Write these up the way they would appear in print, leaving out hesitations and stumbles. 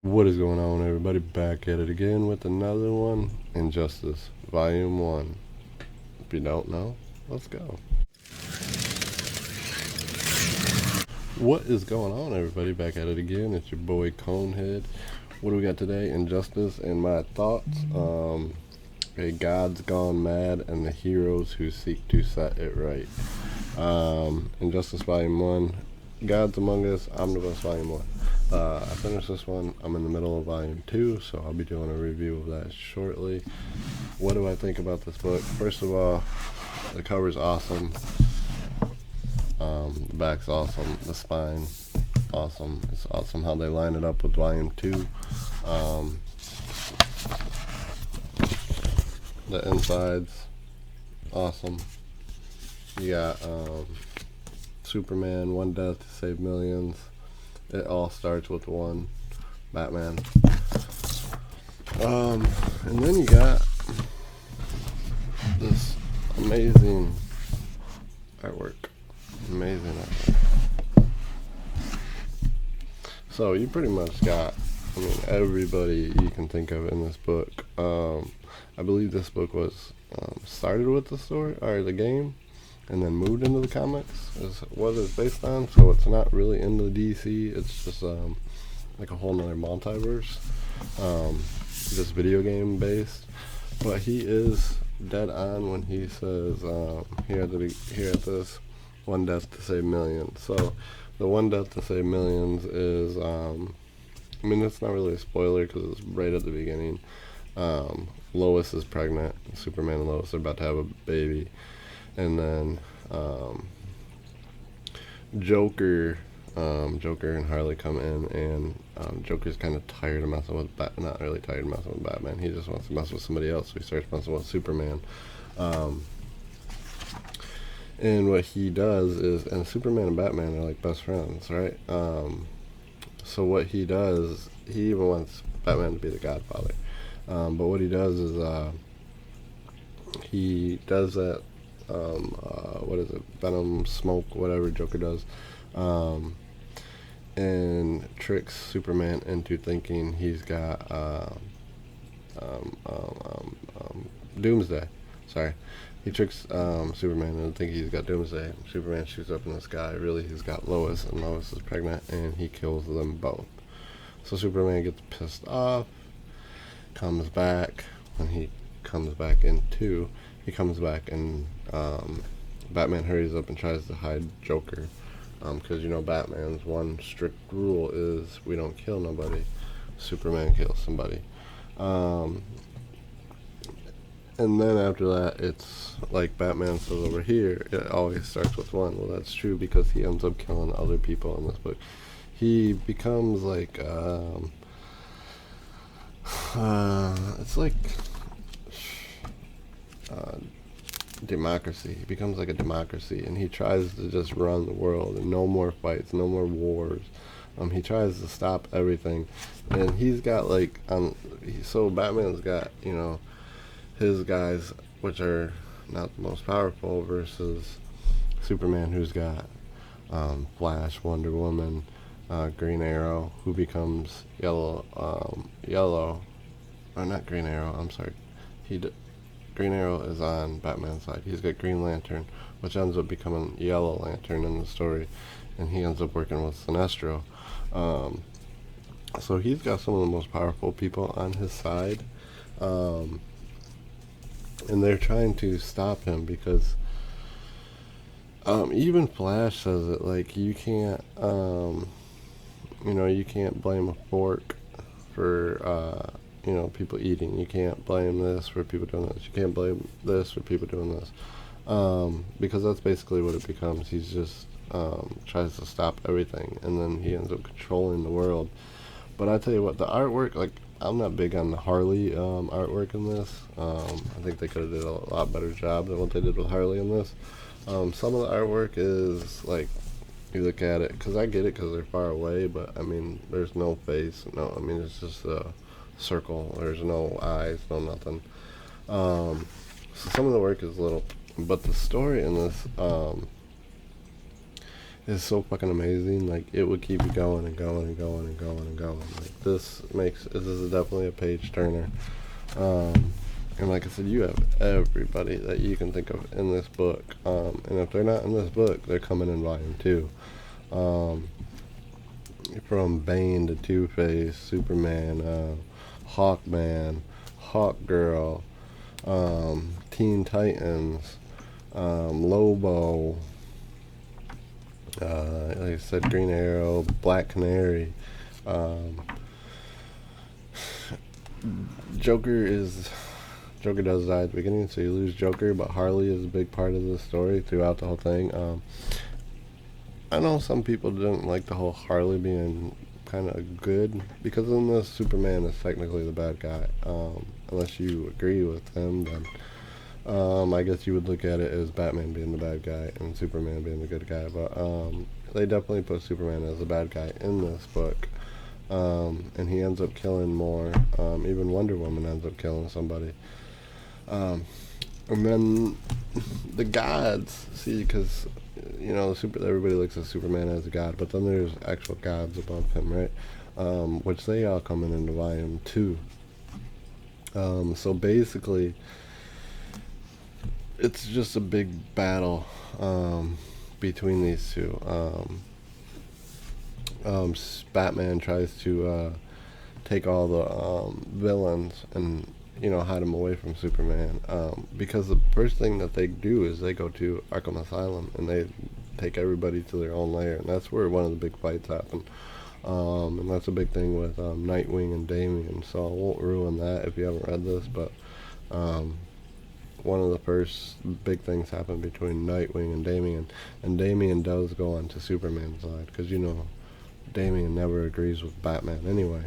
What is going on, everybody? Back at it again with another one. Injustice, Volume 1. If you don't know, let's go. What is going on, everybody? Back at it again. It's your boy Conehead. What do we got today? Injustice and my thoughts. A God's gone mad and the heroes who seek to set it right. Injustice Volume 1. Gods Among Us, Omnibus Volume 1. I finished this one. I'm in the middle of Volume 2, so I'll be doing a review of that shortly. What do I think about this book? First of all, the cover's awesome. The back's awesome. The spine, awesome. It's awesome how they line it up with Volume 2. The insides, awesome. You got Superman, one death to save millions. It all starts with one, Batman. And then you got this amazing artwork. Amazing artwork. So you pretty much got, everybody you can think of in this book. I believe this book was started with the story, or the game, and then moved into the comics is what it's based on. So it's not really in the DC. It's just like a whole nother multiverse, just video game based. But he is dead on when he says here at this one death to save millions. So the one death to save millions is it's not really a spoiler because it's right at the beginning. Lois is pregnant. Superman and Lois are about to have a baby. And then Joker and Harley come in, and Joker's kind of tired of messing with not really tired of messing with Batman. He just wants to mess with somebody else, so he starts messing with Superman. And what he does is, and Superman and Batman are like best friends, right? So what he does, he even wants Batman to be the Godfather. But what he does is he does that what is it, Venom smoke, whatever Joker does, and tricks Superman into thinking he's got Doomsday. Sorry, he tricks Superman into thinking he's got Doomsday. Superman shoots up in the sky. Really, he's got Lois, and Lois is pregnant, and he kills them both. So Superman gets pissed off, comes back. When he comes back into, he comes back and Batman hurries up and tries to hide Joker, because Batman's one strict rule is we don't kill nobody. Superman kills somebody. And then after that, it's like Batman says over here, it always starts with one. Well, that's true because he ends up killing other people in this book. He becomes like it's like democracy. He becomes like a democracy, and he tries to just run the world, and no more fights, no more wars. He tries to stop everything, and he's got like so Batman's got his guys, which are not the most powerful, versus Superman, who's got Flash, Wonder Woman, Green Arrow, who becomes yellow, or not Green Arrow. I'm sorry, Green Arrow is on Batman's side. He's got Green Lantern, which ends up becoming Yellow Lantern in the story, and he ends up working with Sinestro. So he's got some of the most powerful people on his side, and they're trying to stop him because even Flash says it, like you can't you can't blame a fork for people eating. You can't blame this for people doing this. You can't blame this for people doing this, because that's basically what it becomes. He's just tries to stop everything, and then he ends up controlling the world. But I tell you what, the artwork, like I'm not big on the Harley artwork in this. I think they could have did a lot better job than what they did with Harley in this. Some of the artwork is like, you look at it, because I get it because they're far away, but there's no face. No, it's just a circle. There's no eyes, no nothing. So some of the work is little, but the story in this is so fucking amazing. Like, it would keep you going and going and going and going and going. Like, this is definitely a page turner. And like I said, you have everybody that you can think of in this book. And if they're not in this book, they're coming in volume 2. From Bane to Two-Face, Superman, Hawkman, Hawkgirl, Teen Titans, Lobo, like I said, Green Arrow, Black Canary. Joker does die at the beginning, so you lose Joker, but Harley is a big part of the story throughout the whole thing. I know some people didn't like the whole Harley being kind of good, because in this, Superman is technically the bad guy. Unless you agree with him, then I guess you would look at it as Batman being the bad guy and Superman being the good guy. But they definitely put Superman as the bad guy in this book. And he ends up killing more. Even Wonder Woman ends up killing somebody. And then the gods, see, because everybody looks at Superman as a god, but then there's actual gods above him, right? Which they all coming into volume 2. So basically, it's just a big battle between these two. Batman tries to take all the villains and hide them away from Superman, because the first thing that they do is they go to Arkham Asylum and they take everybody to their own lair, and that's where one of the big fights happen. And that's a big thing with Nightwing and Damian, so I won't ruin that if you haven't read this, but one of the first big things happen between Nightwing and Damian does go on to Superman's side, because Damian never agrees with Batman anyway.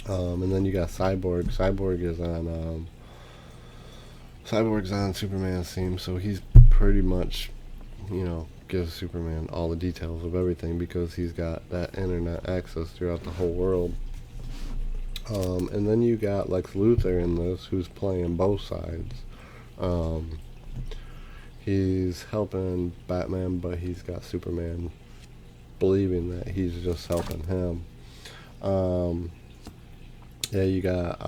And then you got Cyborg. Cyborg's on Superman's team, so he's pretty much, gives Superman all the details of everything, because he's got that internet access throughout the whole world. And then you got Lex Luthor in this, who's playing both sides. He's helping Batman, but he's got Superman believing that he's just helping him. Yeah, you got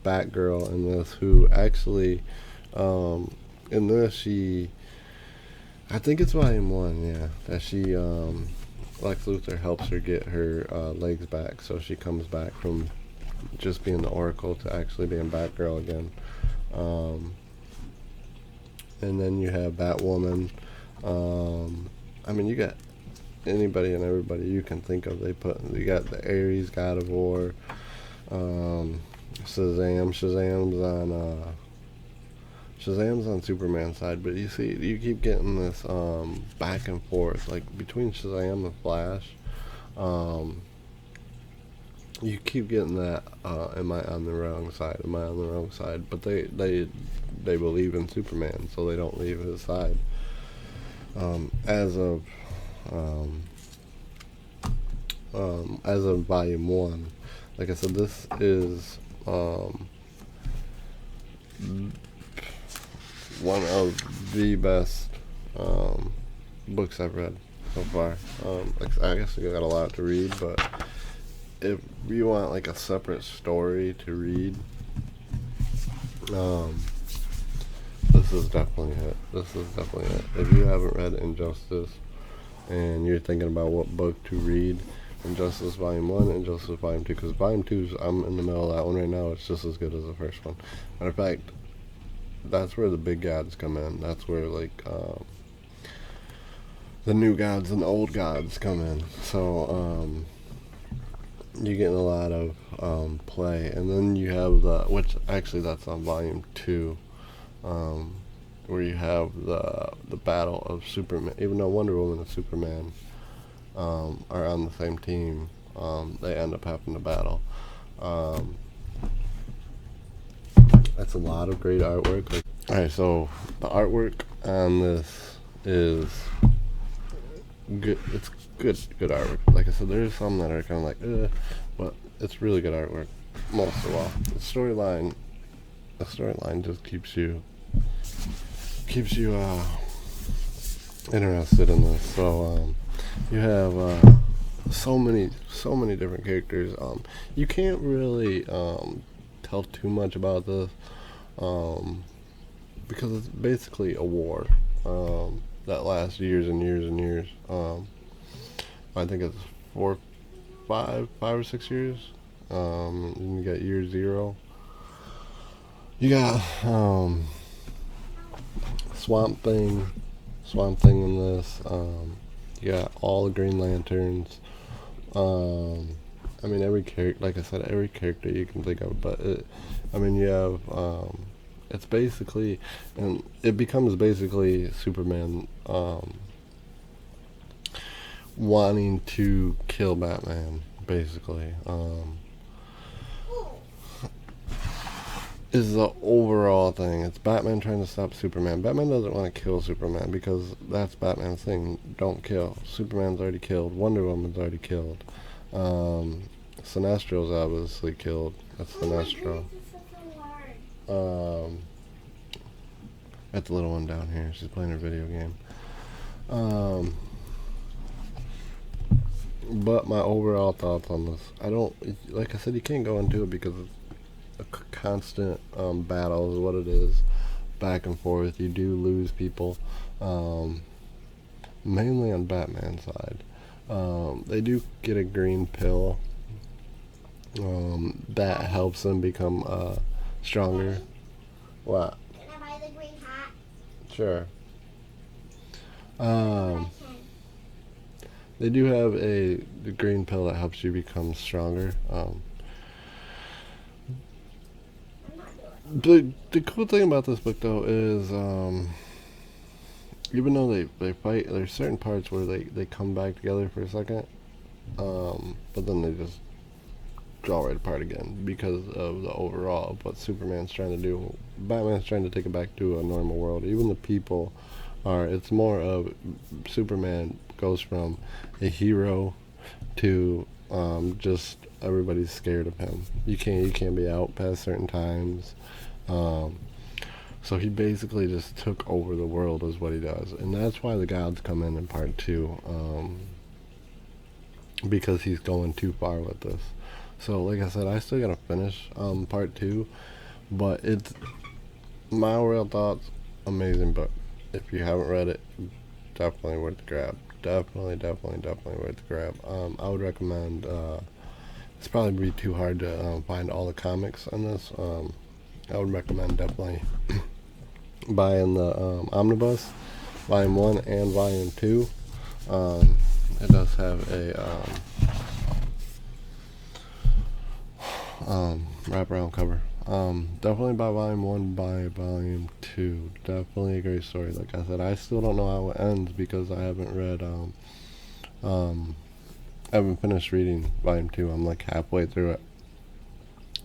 Batgirl in this, who actually, in this, I think it's volume 1, yeah, that Lex Luthor helps her get her legs back, so she comes back from just being the Oracle to actually being Batgirl again. And then you have Batwoman. You got anybody and everybody you can think of. You got the Ares, God of War, Shazam's on Superman's side, but you see, you keep getting this back and forth, like between Shazam and Flash. You keep getting that. Am I on the wrong side? Am I on the wrong side? But they believe in Superman, so they don't leave his side. As of volume 1, like I said, this is one of the best books I've read so far. I guess I got a lot to read, but if you want like a separate story to read, this is definitely it. If you haven't read Injustice and you're thinking about what book to read, Injustice Volume 1 and Injustice Volume 2, because Volume 2, I'm in the middle of that one right now. It's just as good as the first one. Matter of fact, that's where the big gods come in. That's where the new gods and the old gods come in. So you're getting a lot of play. And then you have which actually that's on Volume 2, where you have the battle of Superman. Even though Wonder Woman and Superman are on the same team, they end up having to battle. That's a lot of great artwork. Alright, so the artwork on this is good. It's good artwork. Like I said, there's some that are kind of like, but it's really good artwork most of all. The storyline just keeps you interested in this. So you have so many different characters. You can't really tell too much about this um, because it's basically a war that lasts years and years and years. I think it's 5 or 6 years. And you got year zero. You got Swamp Thing, Swamp Thing in this. You got all the Green Lanterns. I mean, every character, like I said, every character you can think of. But I mean, you have. It's basically, and it becomes basically Superman wanting to kill Batman, basically. Is the overall thing. It's Batman trying to stop Superman. Batman doesn't want to kill Superman because that's Batman's thing. Don't kill. Superman's already killed. Wonder Woman's already killed. Sinestro's obviously killed. That's Sinestro. That's the little one down here. She's playing her video game. But my overall thoughts on this, I don't, like I said, you can't go into it because it's a constant battle is what it is, back and forth. You do lose people, mainly on Batman's side. They do get a green pill that helps them become stronger. What? Can I buy the green hat? Sure. They do have the green pill that helps you become stronger. The cool thing about this book, though, is even though they fight, there's certain parts where they come back together for a second, but then they just draw right apart again because of the overall of what Superman's trying to do. Batman's trying to take it back to a normal world. Even the people are. It's more of Superman goes from a hero to just everybody's scared of him. You can't be out past certain times. So he basically just took over the world is what he does, and that's why the gods come in part two, because he's going too far with this. So like I said, I still gotta finish part two, but it's my real thoughts. Amazing book. If you haven't read it, definitely worth the grab. Definitely worth the grab. I would recommend. It's probably be too hard to find all the comics on this. I would recommend definitely buying the Omnibus, Volume 1 and Volume 2. It does have a wraparound cover. Definitely buy Volume 1, buy Volume 2. Definitely a great story. Like I said, I still don't know how it ends because I haven't read, I haven't finished reading Volume 2. I'm like halfway through it.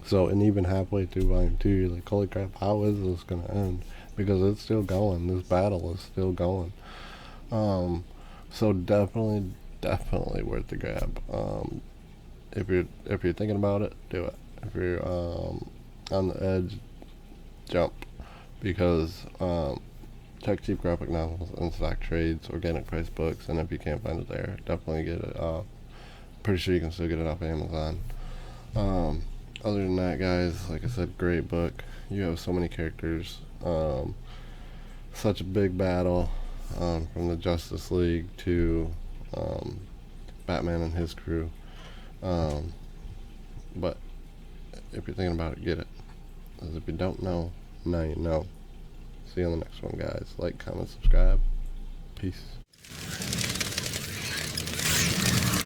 So, and even halfway through Volume 2, you're like, holy crap, how is this going to end? Because it's still going. This battle is still going. So definitely worth the grab. If you're thinking about it, do it. If you're on the edge, jump, because check cheap graphic novels and stock trades, organic price books, and if you can't find it there, definitely get it. Pretty sure you can still get it off Amazon. Other than that, guys, like I said, great book. You have so many characters, such a big battle, from the Justice League to Batman and his crew. But if you're thinking about it, get it. Because if you don't know, now you know. See you on the next one, guys. Like, comment, subscribe. Peace.